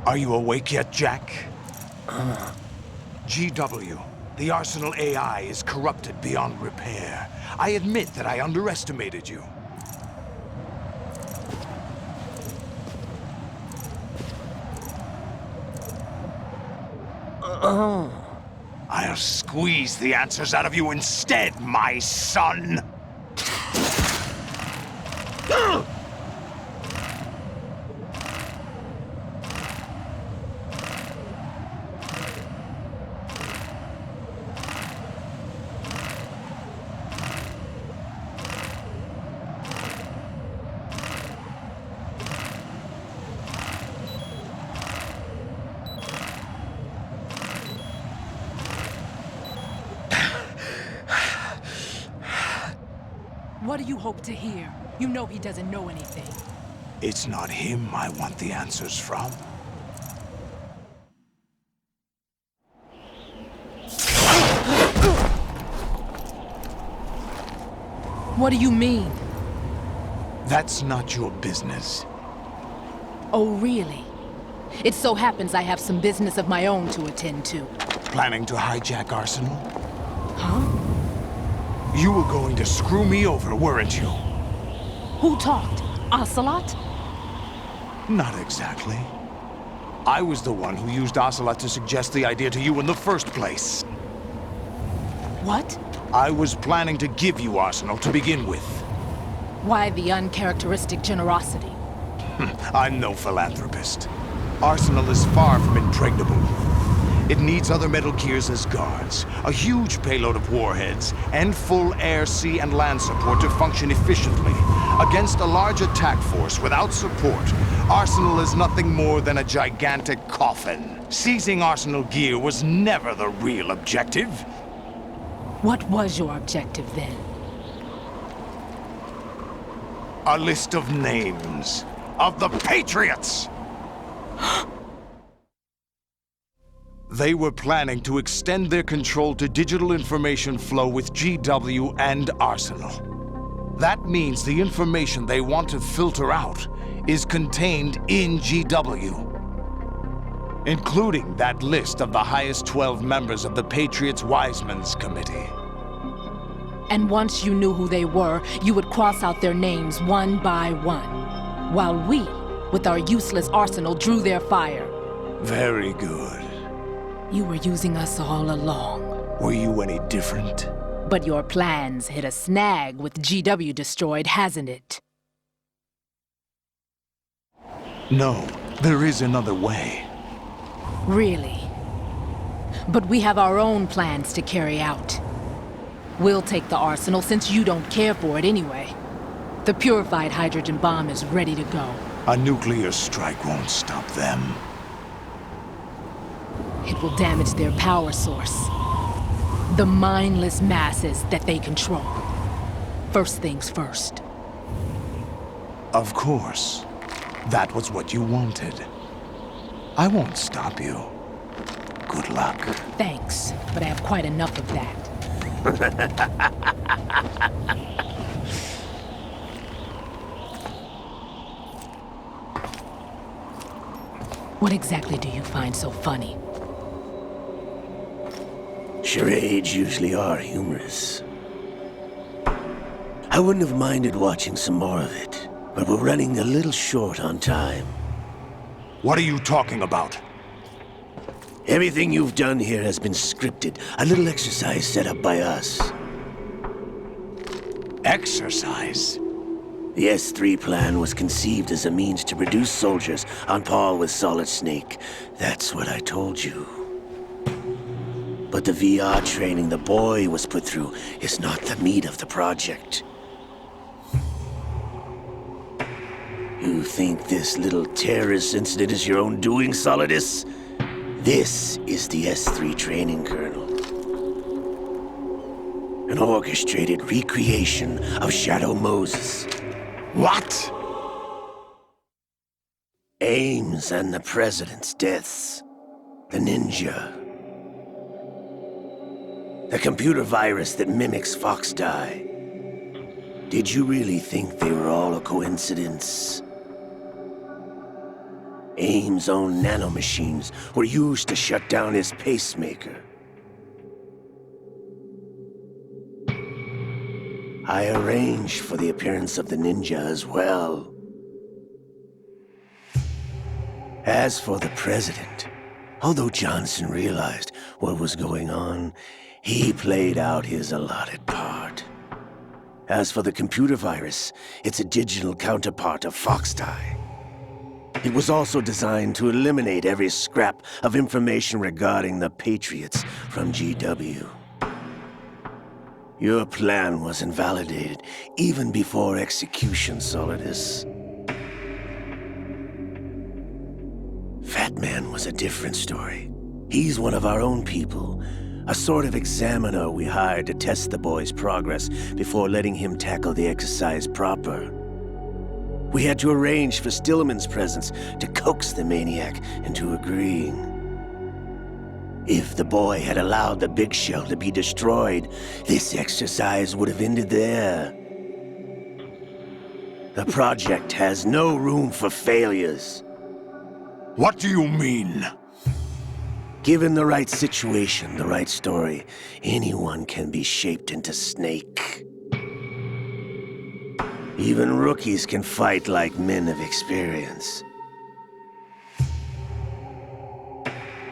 Are you awake yet, Jack? GW, the Arsenal AI is corrupted beyond repair. I admit that I underestimated you. I'll squeeze the answers out of you instead, my son! What do you hope to hear? You know he doesn't know anything. It's not him I want the answers from. What do you mean? That's not your business. Oh, really? It so happens I have some business of my own to attend to. Planning to hijack Arsenal? Huh? You were going to screw me over, weren't you? Who talked? Ocelot? Not exactly. I was the one who used Ocelot to suggest the idea to you in the first place. What? I was planning to give you Arsenal to begin with. Why the uncharacteristic generosity? I'm no philanthropist. Arsenal is far from impregnable. It needs other Metal Gears as guards, a huge payload of warheads, and full air, sea, and land support to function efficiently. Against a large attack force without support, Arsenal is nothing more than a gigantic coffin. Seizing Arsenal gear was never the real objective. What was your objective then? A list of names of the Patriots! They were planning to extend their control to digital information flow with GW and Arsenal. That means the information they want to filter out is contained in GW, including that list of the highest 12 members of the Patriots Wiseman's Committee. And once you knew who they were, you would cross out their names one by one, while we, with our useless arsenal, drew their fire. Very good. You were using us all along. Were you any different? But your plans hit a snag with GW destroyed, hasn't it? No, there is another way. Really? But we have our own plans to carry out. We'll take the arsenal since you don't care for it anyway. The purified hydrogen bomb is ready to go. A nuclear strike won't stop them. It will damage their power source. The mindless masses that they control. First things first. Of course. That was what you wanted. I won't stop you. Good luck. Thanks, but I have quite enough of that. What exactly do you find so funny? Charades usually are humorous. I wouldn't have minded watching some more of it, but we're running a little short on time. What are you talking about? Everything you've done here has been scripted, a little exercise set up by us. Exercise? The S3 plan was conceived as a means to produce soldiers on par with Solid Snake. That's what I told you. But the VR training the boy was put through is not the meat of the project. You think this little terrorist incident is your own doing, Solidus? This is the S3 training kernel. An orchestrated recreation of Shadow Moses. What? Ames and the President's deaths. The ninja. The computer virus that mimics Foxdie. Did you really think they were all a coincidence? AIM's own nanomachines were used to shut down his pacemaker. I arranged for the appearance of the ninja as well. As for the president, although Johnson realized what was going on, he played out his allotted part. As for the computer virus, it's a digital counterpart of Foxdie. It was also designed to eliminate every scrap of information regarding the Patriots from GW. Your plan was invalidated even before execution, Solidus. Fat Man was a different story. He's one of our own people, a sort of examiner we hired to test the boy's progress before letting him tackle the exercise proper. We had to arrange for Stillman's presence to coax the maniac into agreeing. If the boy had allowed the big shell to be destroyed, this exercise would have ended there. The project has no room for failures. What do you mean? Given the right situation, the right story, anyone can be shaped into Snake. Even rookies can fight like men of experience.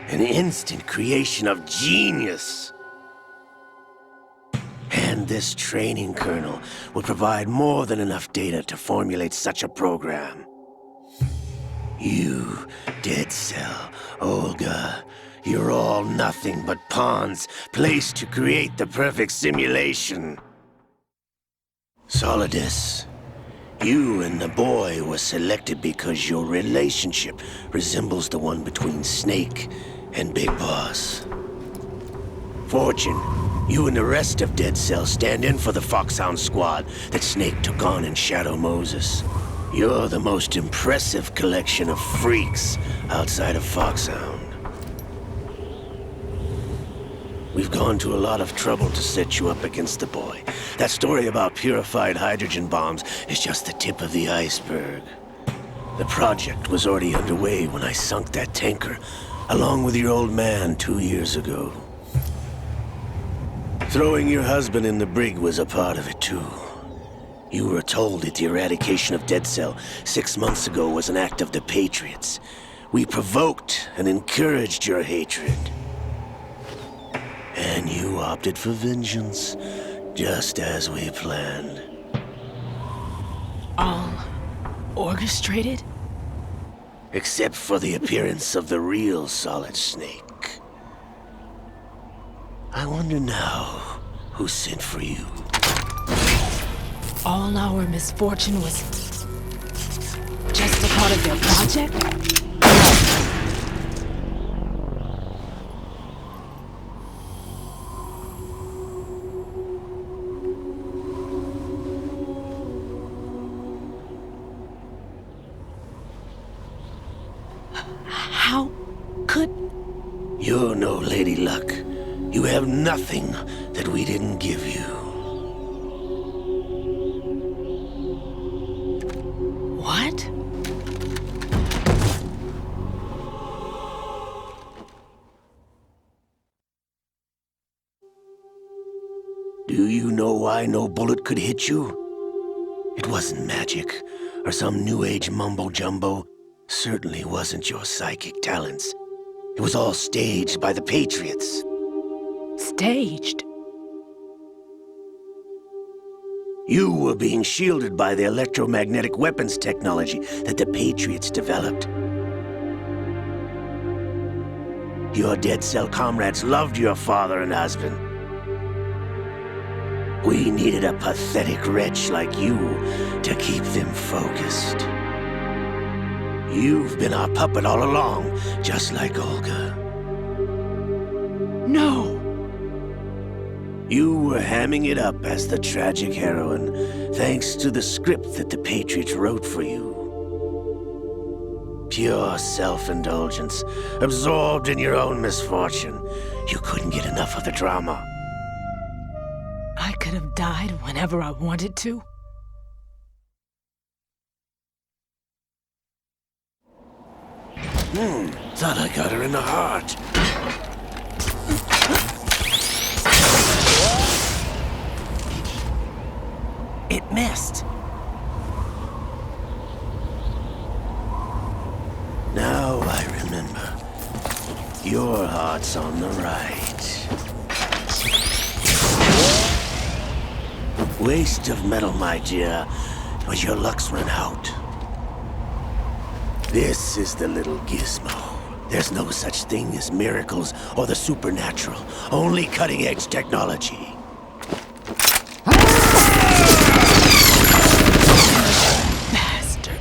An instant creation of genius. And this training kernel would provide more than enough data to formulate such a program. You, Dead Cell, Olga, you're all nothing but pawns placed to create the perfect simulation. Solidus, you and the boy were selected because your relationship resembles the one between Snake and Big Boss. Fortune, you and the rest of Dead Cell stand in for the Foxhound squad that Snake took on in Shadow Moses. You're the most impressive collection of freaks outside of Foxhound. We've gone to a lot of trouble to set you up against the boy. That story about purified hydrogen bombs is just the tip of the iceberg. The project was already underway when I sunk that tanker, along with your old man 2 years ago. Throwing your husband in the brig was a part of it too. You were told that the eradication of Dead Cell 6 months ago was an act of the Patriots. We provoked and encouraged your hatred. And you opted for vengeance, just as we planned. All orchestrated? Except for the appearance of the real Solid Snake. I wonder now who sent for you. All our misfortune was just a part of their project? How could... You're no Lady Luck. You have nothing that we didn't give you. What? Do you know why no bullet could hit you? It wasn't magic, or some new age mumbo-jumbo. Certainly wasn't your psychic talents. It was all staged by the Patriots. Staged? You were being shielded by the electromagnetic weapons technology that the Patriots developed. Your Dead Cell comrades loved your father and husband. We needed a pathetic wretch like you to keep them focused. You've been our puppet all along, just like Olga. No! You were hamming it up as the tragic heroine, thanks to the script that the Patriots wrote for you. Pure self-indulgence, absorbed in your own misfortune. You couldn't get enough of the drama. I could have died whenever I wanted to. Thought I got her in the heart. It missed. Now I remember. Your heart's on the right. Waste of metal, my dear, but your luck's run out. This is the little gizmo. There's no such thing as miracles or the supernatural. Only cutting-edge technology. Bastard.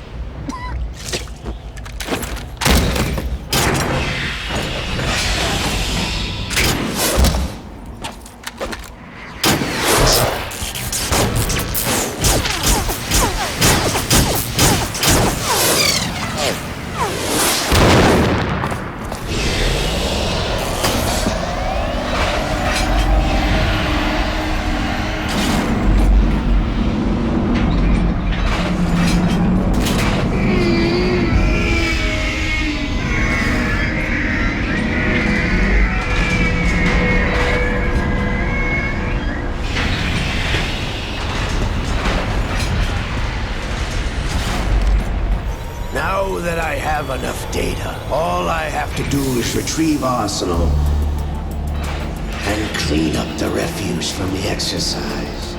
Now that I have enough data, all I have to do is retrieve Arsenal and clean up the refuse from the exercise.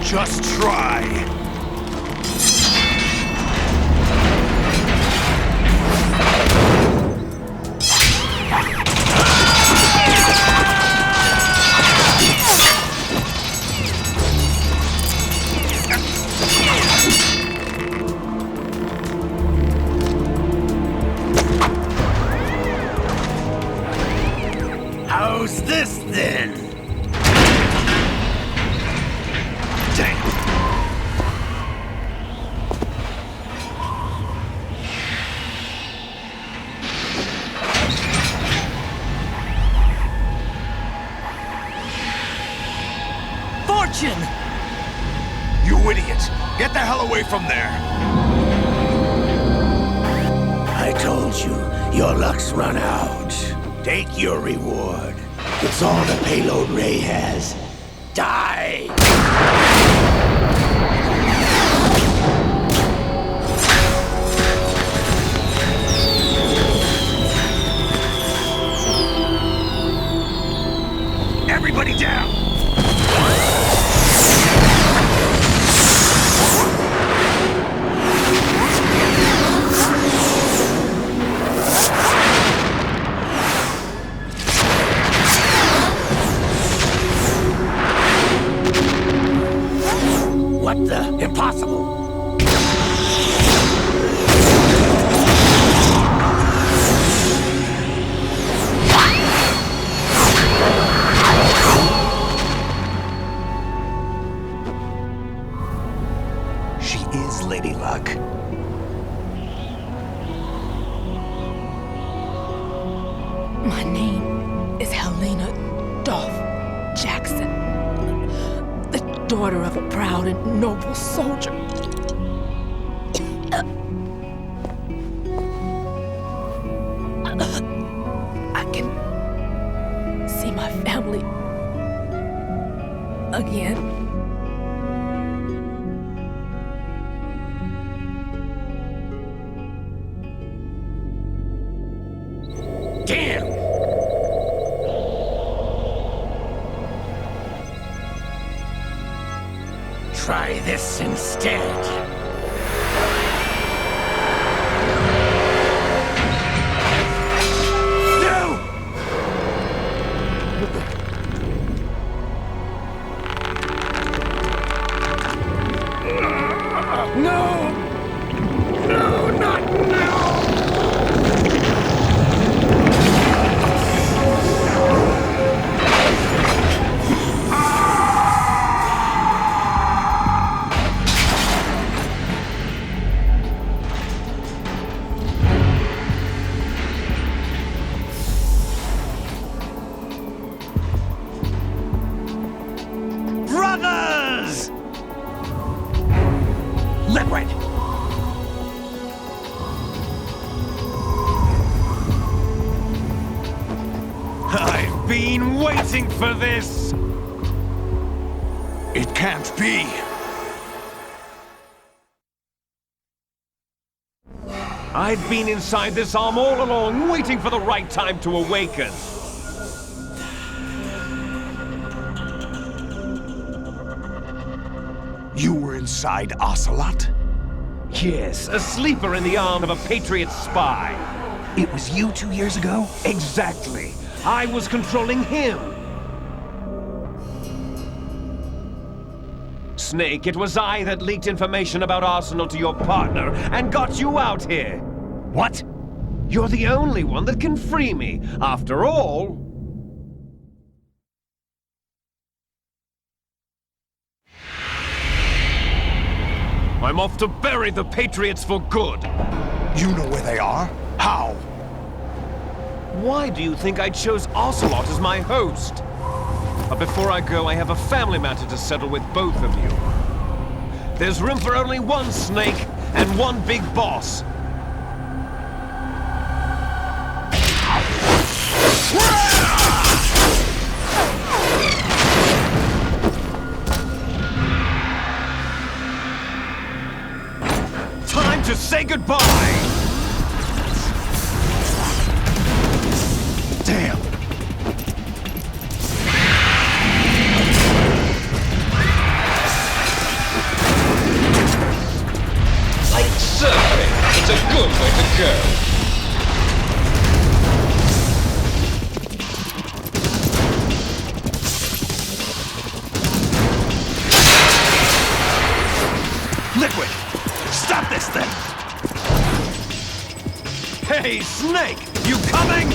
Just try. How's this then? Damn. Fortune! You idiot! Get the hell away from there! I told you, your luck's run out. Take your reward. It's all the payload Ray has. Die! Everybody down! What the? Impossible! She is Lady Luck. My name is Helena Dolph Jackson, the daughter of a proud and noble soldier. I can see my family again. Damn! Try this instead. No! No, not now! been waiting for this! It can't be. I've been inside this arm all along, waiting for the right time to awaken. You were inside Ocelot? Yes, a sleeper in the arm of a Patriot spy. It was you 2 years ago? Exactly. I was controlling him. Snake, it was I that leaked information about Arsenal to your partner and got you out here. What? You're the only one that can free me. After all... I'm off to bury the Patriots for good. You know where they are? How? Why do you think I chose Ocelot as my host? But before I go, I have a family matter to settle with both of you. There's room for only one Snake and one big boss. Time to say goodbye! Damn. Like surfing, it's a good way to go. Liquid! Stop this thing! Hey, Snake! You coming?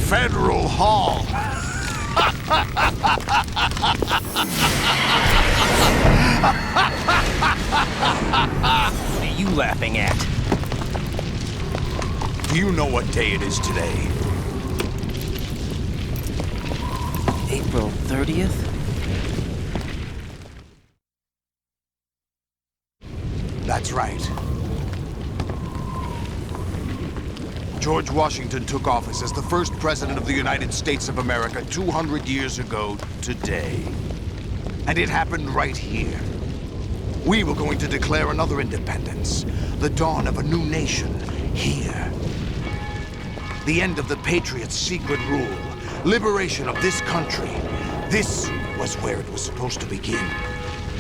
Federal Hall. What are you laughing at? Do you know what day it is today? April 30th? That's right. George Washington took office as the first president of the United States of America 200 years ago today. And it happened right here. We were going to declare another independence, the dawn of a new nation, here. The end of the Patriots' secret rule, liberation of this country. This was where it was supposed to begin.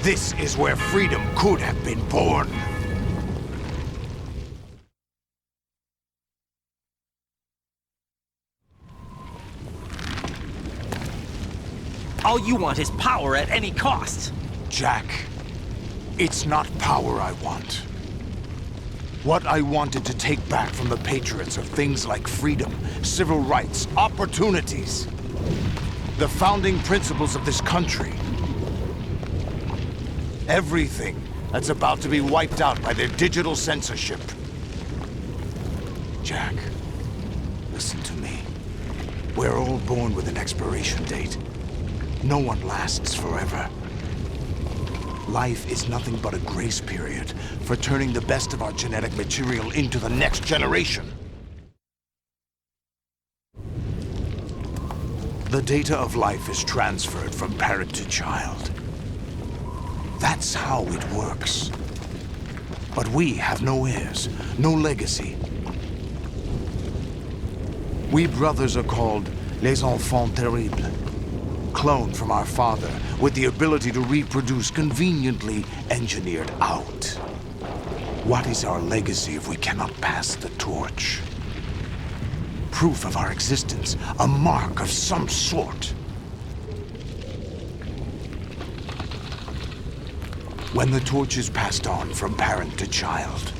This is where freedom could have been born. All you want is power at any cost. Jack, it's not power I want. What I wanted to take back from the Patriots are things like freedom, civil rights, opportunities. The founding principles of this country. Everything that's about to be wiped out by their digital censorship. Jack, listen to me. We're all born with an expiration date. No one lasts forever. Life is nothing but a grace period for turning the best of our genetic material into the next generation. The data of life is transferred from parent to child. That's how it works. But we have no heirs, no legacy. We brothers are called les enfants terribles. Cloned from our father, with the ability to reproduce conveniently engineered out. What is our legacy if we cannot pass the torch? Proof of our existence, a mark of some sort. When the torch is passed on from parent to child,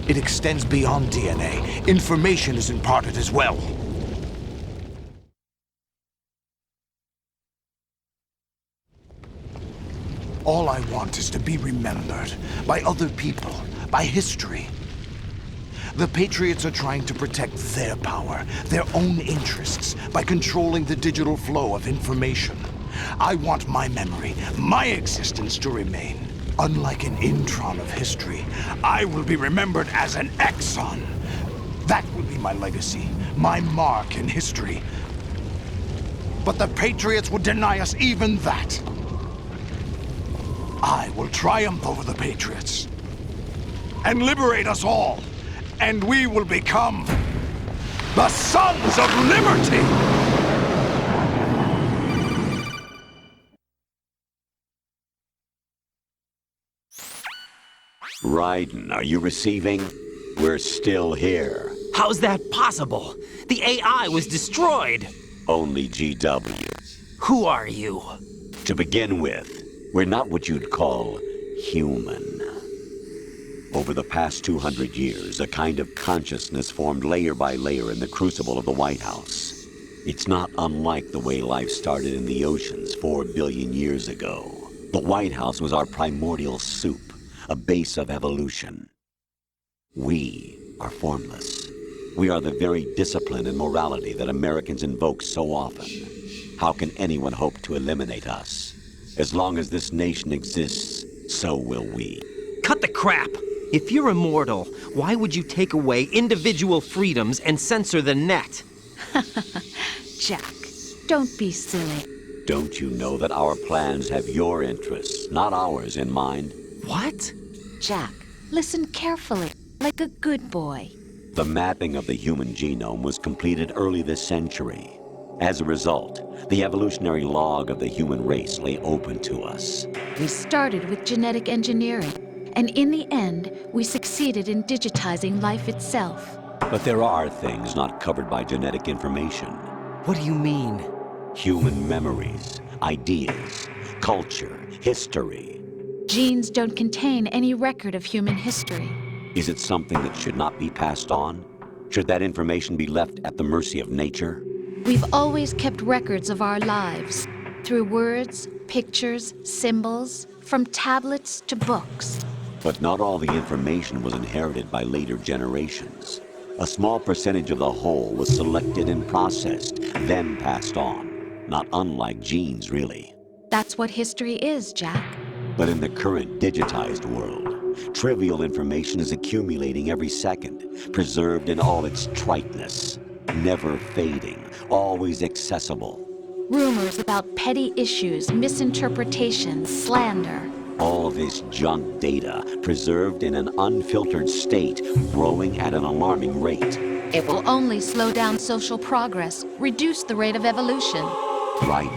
it extends beyond DNA. Information is imparted as well. All I want is to be remembered by other people, by history. The Patriots are trying to protect their power, their own interests, by controlling the digital flow of information. I want my memory, my existence to remain. Unlike an intron of history, I will be remembered as an exon. That will be my legacy, my mark in history. But the Patriots would deny us even that. I will triumph over the Patriots and liberate us all, and we will become the Sons of Liberty! Raiden, are you receiving? We're still here. How's that possible? The AI was destroyed. Only GW. Who are you? To begin with, we're not what you'd call human. Over the past 200 years, a kind of consciousness formed layer by layer in the crucible of the White House. It's not unlike the way life started in the oceans 4 billion years ago. The White House was our primordial soup, a base of evolution. We are formless. We are the very discipline and morality that Americans invoke so often. How can anyone hope to eliminate us? As long as this nation exists, so will we. Cut the crap! If you're immortal, why would you take away individual freedoms and censor the net? Jack, don't be silly. Don't you know that our plans have your interests, not ours, in mind? What? Jack, listen carefully, like a good boy. The mapping of the human genome was completed early this century. As a result, the evolutionary log of the human race lay open to us. We started with genetic engineering, and in the end, we succeeded in digitizing life itself. But there are things not covered by genetic information. What do you mean? Human memories, ideas, culture, history. Genes don't contain any record of human history. Is it something that should not be passed on? Should that information be left at the mercy of nature? We've always kept records of our lives, through words, pictures, symbols, from tablets to books. But not all the information was inherited by later generations. A small percentage of the whole was selected and processed, then passed on. Not unlike genes, really. That's what history is, Jack. But in the current digitized world, trivial information is accumulating every second, preserved in all its triteness, never fading, always accessible. Rumors about petty issues, misinterpretations, slander. All this junk data, preserved in an unfiltered state, growing at an alarming rate. It will only slow down social progress, reduce the rate of evolution. Right.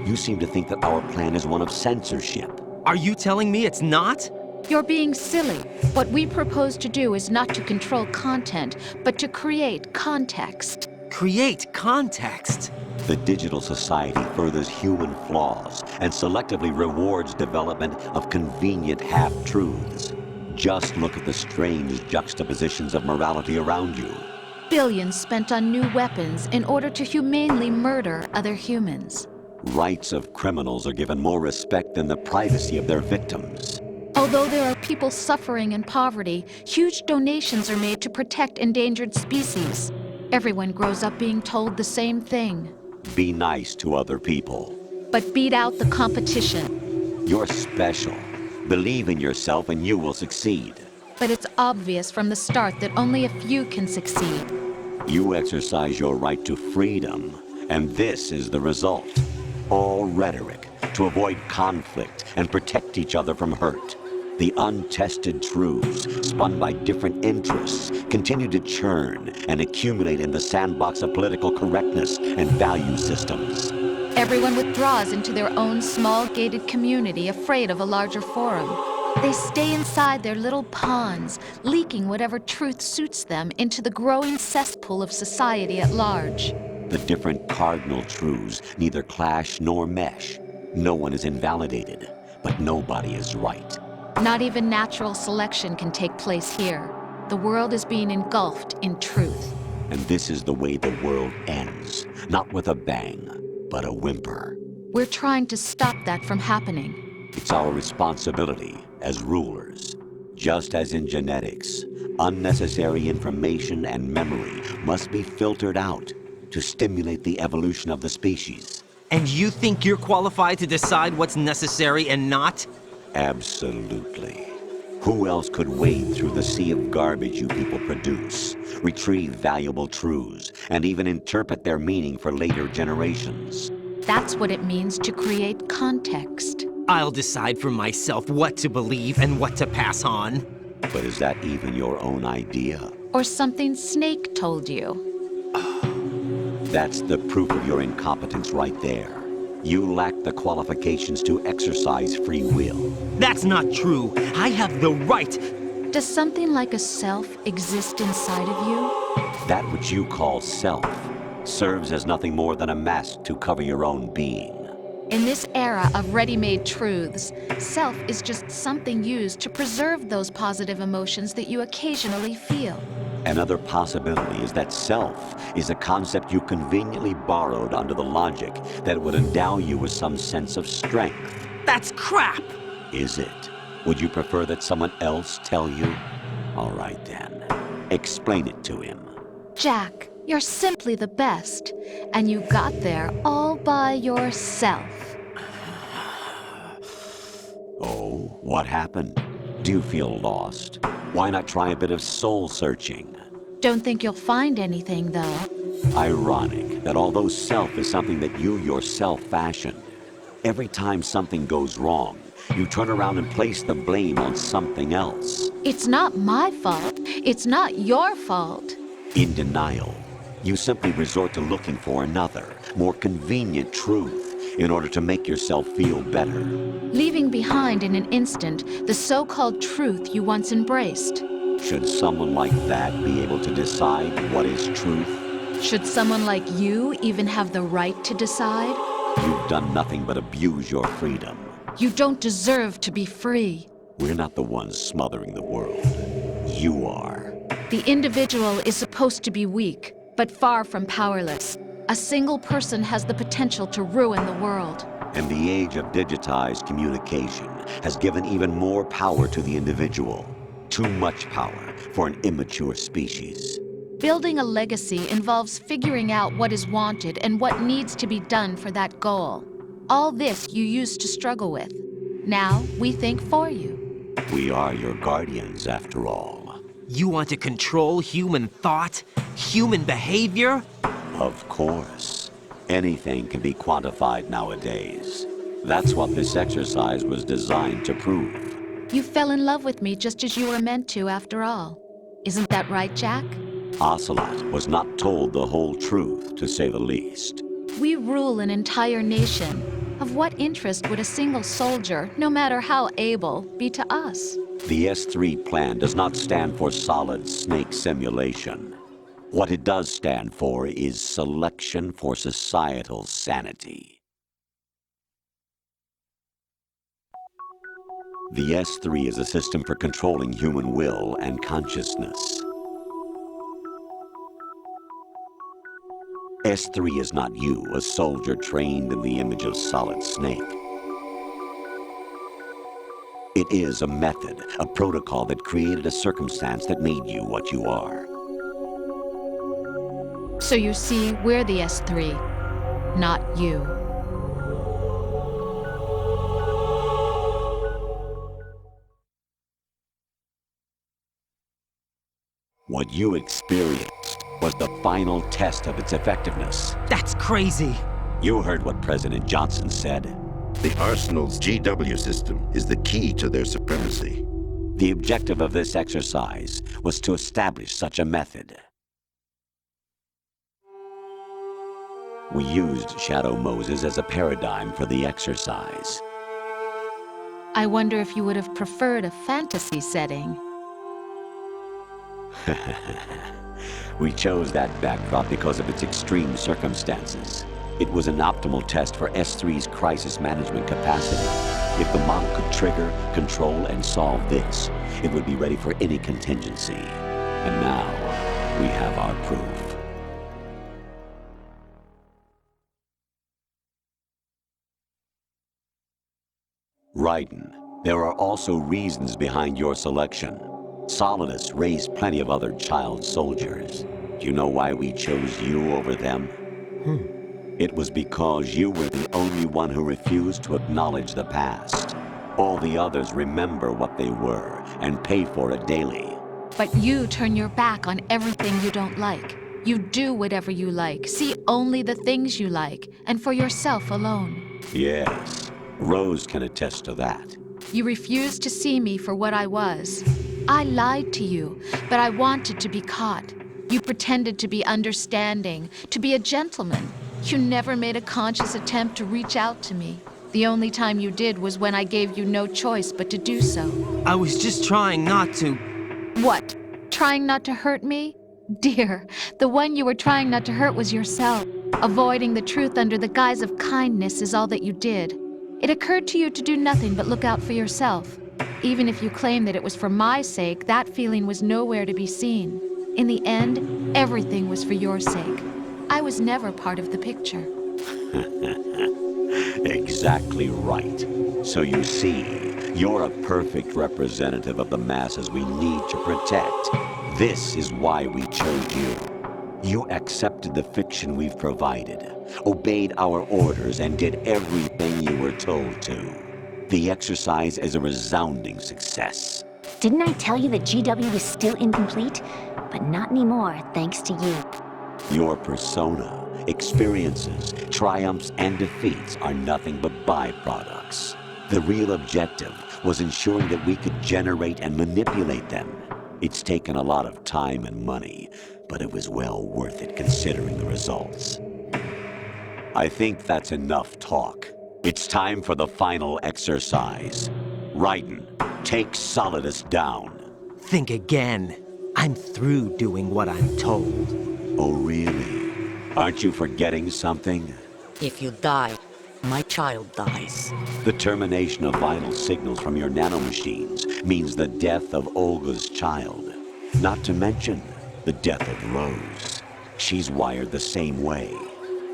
You seem to think that our plan is one of censorship. Are you telling me it's not? You're being silly. What we propose to do is not to control content, but to create context. Create context. The digital society furthers human flaws and selectively rewards development of convenient half-truths. Just look at the strange juxtapositions of morality around you. Billions spent on new weapons in order to humanely murder other humans. Rights of criminals are given more respect than the privacy of their victims. Although there are people suffering in poverty, huge donations are made to protect endangered species. Everyone grows up being told the same thing. Be nice to other people. But beat out the competition. You're special. Believe in yourself and you will succeed. But it's obvious from the start that only a few can succeed. You exercise your right to freedom, and this is the result. All rhetoric to avoid conflict and protect each other from hurt. The untested truths, spun by different interests, continue to churn and accumulate in the sandbox of political correctness and value systems. Everyone withdraws into their own small gated community, afraid of a larger forum. They stay inside their little ponds, leaking whatever truth suits them into the growing cesspool of society at large. The different cardinal truths neither clash nor mesh. No one is invalidated, but nobody is right. Not even natural selection can take place here. The world is being engulfed in truth. And this is the way the world ends. Not with a bang, but a whimper. We're trying to stop that from happening. It's our responsibility as rulers. Just as in genetics, unnecessary information and memory must be filtered out to stimulate the evolution of the species. And you think you're qualified to decide what's necessary and not? Absolutely. Who else could wade through the sea of garbage you people produce, retrieve valuable truths, and even interpret their meaning for later generations? That's what it means to create context. I'll decide for myself what to believe and what to pass on. But is that even your own idea? Or something Snake told you. That's the proof of your incompetence right there. You lack the qualifications to exercise free will. That's not true. I have the right. Does something like a self exist inside of you? That which you call self serves as nothing more than a mask to cover your own being. In this era of ready-made truths, self is just something used to preserve those positive emotions that you occasionally feel. Another possibility is that self is a concept you conveniently borrowed under the logic that it would endow you with some sense of strength. That's crap! Is it? Would you prefer that someone else tell you? All right then. Explain it to him. Jack, you're simply the best, and you got there all by yourself. Oh, what happened? Do you feel lost? Why not try a bit of soul-searching? Don't think you'll find anything, though. Ironic that although self is something that you yourself fashioned, every time something goes wrong, you turn around and place the blame on something else. It's not my fault. It's not your fault. In denial, you simply resort to looking for another, more convenient truth in order to make yourself feel better. Leaving behind in an instant the so-called truth you once embraced. Should someone like that be able to decide what is truth? Should someone like you even have the right to decide? You've done nothing but abuse your freedom. You don't deserve to be free. We're not the ones smothering the world. You are. The individual is supposed to be weak, but far from powerless. A single person has the potential to ruin the world. And the age of digitized communication has given even more power to the individual. Too much power for an immature species. Building a legacy involves figuring out what is wanted and what needs to be done for that goal. All this you used to struggle with. Now we think for you. We are your guardians, after all. You want to control human thought? Human behavior? Of course. Anything can be quantified nowadays. That's what this exercise was designed to prove. You fell in love with me just as you were meant to, after all. Isn't that right, Jack? Ocelot was not told the whole truth, to say the least. We rule an entire nation. Of what interest would a single soldier, no matter how able, be to us? The S3 plan does not stand for solid snake simulation. What it does stand for is selection for societal sanity. The S3 is a system for controlling human will and consciousness. S3 is not you, a soldier trained in the image of Solid Snake. It is a method, a protocol that created a circumstance that made you what you are. So you see, we're the S3, not you. What you experienced was the final test of its effectiveness. That's crazy. You heard what President Johnson said. The Arsenal's GW system is the key to their supremacy. The objective of this exercise was to establish such a method. We used Shadow Moses as a paradigm for the exercise. I wonder if you would have preferred a fantasy setting. We chose that backdrop because of its extreme circumstances. It was an optimal test for S3's crisis management capacity. If the model could trigger, control, and solve this, it would be ready for any contingency. And now, we have our proof. Raiden, there are also reasons behind your selection. Solidus raised plenty of other child soldiers. Do you know why we chose you over them? It was because you were the only one who refused to acknowledge the past. All the others remember what they were and pay for it daily. But you turn your back on everything you don't like. You do whatever you like, see only the things you like, and for yourself alone. Yes, Rose can attest to that. You refused to see me for what I was. I lied to you, but I wanted to be caught. You pretended to be understanding, to be a gentleman. You never made a conscious attempt to reach out to me. The only time you did was when I gave you no choice but to do so. I was just trying not to. What? Trying not to hurt me? Dear, the one you were trying not to hurt was yourself. Avoiding the truth under the guise of kindness is all that you did. It occurred to you to do nothing but look out for yourself. Even if you claim that it was for my sake, that feeling was nowhere to be seen. In the end, everything was for your sake. I was never part of the picture. Exactly right. So you see, you're a perfect representative of the masses we need to protect. This is why we chose you. You accepted the fiction we've provided, obeyed our orders, and did everything you were told to. The exercise is a resounding success. Didn't I tell you that GW was still incomplete? But not anymore, thanks to you. Your persona, experiences, triumphs, and defeats are nothing but byproducts. The real objective was ensuring that we could generate and manipulate them. It's taken a lot of time and money, but it was well worth it considering the results. I think that's enough talk. It's time for the final exercise. Raiden, take Solidus down. Think again. I'm through doing what I'm told. Oh, really? Aren't you forgetting something? If you die, my child dies. The termination of vital signals from your nanomachines means the death of Olga's child. Not to mention the death of Rose. She's wired the same way.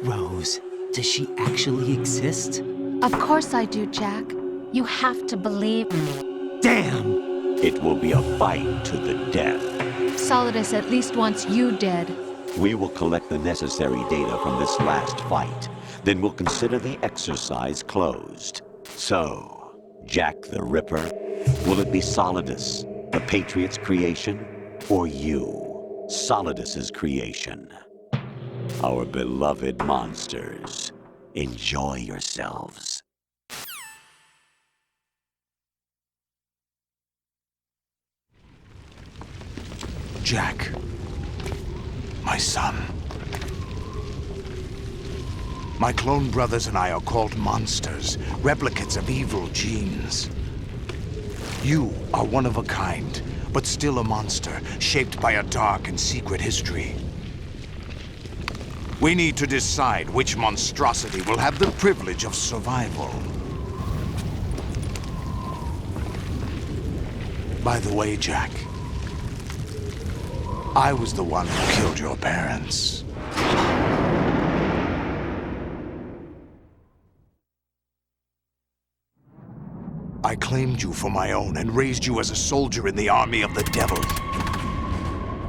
Rose, does she actually exist? Of course I do, Jack. You have to believe me. Damn! It will be a fight to the death. Solidus at least wants you dead. We will collect the necessary data from this last fight. Then we'll consider the exercise closed. So, Jack the Ripper, will it be Solidus, the Patriot's creation, or you, Solidus's creation? Our beloved monsters, enjoy yourselves. Jack, my son. My clone brothers and I are called monsters, replicates of evil genes. You are one of a kind, but still a monster, shaped by a dark and secret history. We need to decide which monstrosity will have the privilege of survival. By the way, Jack, I was the one who killed your parents. I claimed you for my own and raised you as a soldier in the army of the devil.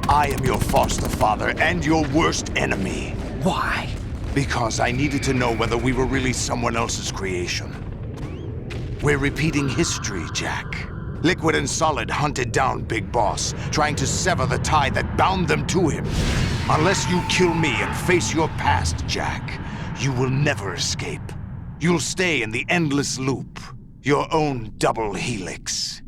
I am your foster father and your worst enemy. Why? Because I needed to know whether we were really someone else's creation. We're repeating history, Jack. Liquid and Solid hunted down Big Boss, trying to sever the tie that bound them to him. Unless you kill me and face your past, Jack, you will never escape. You'll stay in the endless loop, your own double helix.